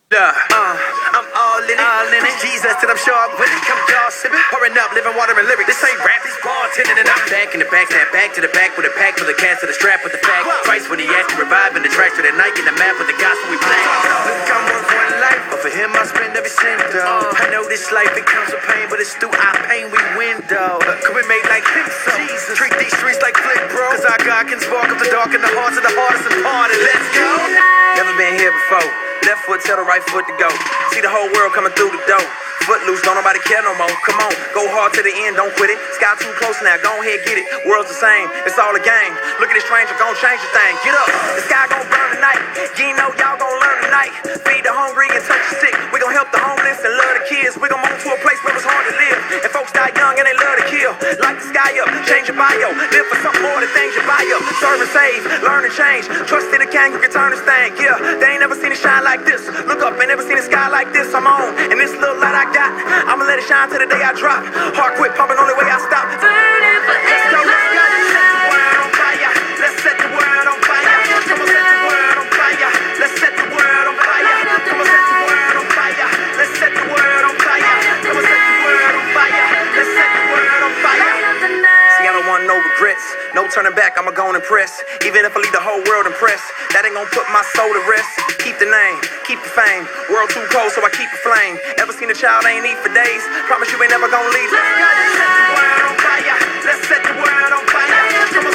I'm all in it. Preach Jesus till I'm sure I'm with it. Come y'all sipping, pouring up, living water and lyrics. This ain't rap, this bartending, and I'm back in the back, snap back to the back with a pack full of cats to the strap with the fact. Christ when he asked to revive in the tracks to the night in the map with the gospel we play. Look, I'm worth one life, but for him I spend every cent though. I know this life it comes with pain, but it's through our pain we win though. Could we make like him so? Jesus, treat these streets like flick, bro. Cause our God can spark up the dark in the hearts of the hardest and party. Let's go. Never been here before. Left foot tell the right foot to go. See the whole world coming through the door. Footloose, don't nobody care no more. Come on, go hard to the end, don't quit it. Sky too close now, go ahead, get it. World's the same, it's all a game. Look at this stranger, gon' change the thing. Get up, the sky gon' burn tonight. You know y'all gon' learn tonight. Feed the hungry and touch the sick. We gon' help the homeless and love the kids. We gon' move to a place where it's hard to live. And folks die young and they love to kill. Light the sky up, change your bio. Live for something more than things you buy up. Serve and save, learn and change. Trust in the king who can turn this thing. Yeah, they ain't never seen it shine like this. Look up, ain't never seen the sky like this. I'm on, and this little light I got, I'ma let it shine till the day I drop. Heart quit pumping, only way I stop. Burning for Let's go, let's go. Let's set the world on fire. Let's set the world on fire. Come on, set the world on fire. Let's set the world on fire. Come on, set the world on fire. Let's set the world on fire. Come on, set the world on fire. Let's set the world on fire. See, I don't want no regrets. No turning back, I'ma go and impress. Even if I leave the whole world impressed, that ain't gonna put my soul to rest. Keep the name, keep the fame. World too cold, so I keep the flame. Ever seen a child ain't eat for days? Promise you ain't never gonna leave. Let's set the world on fire. Let's set the world on fire. Come on,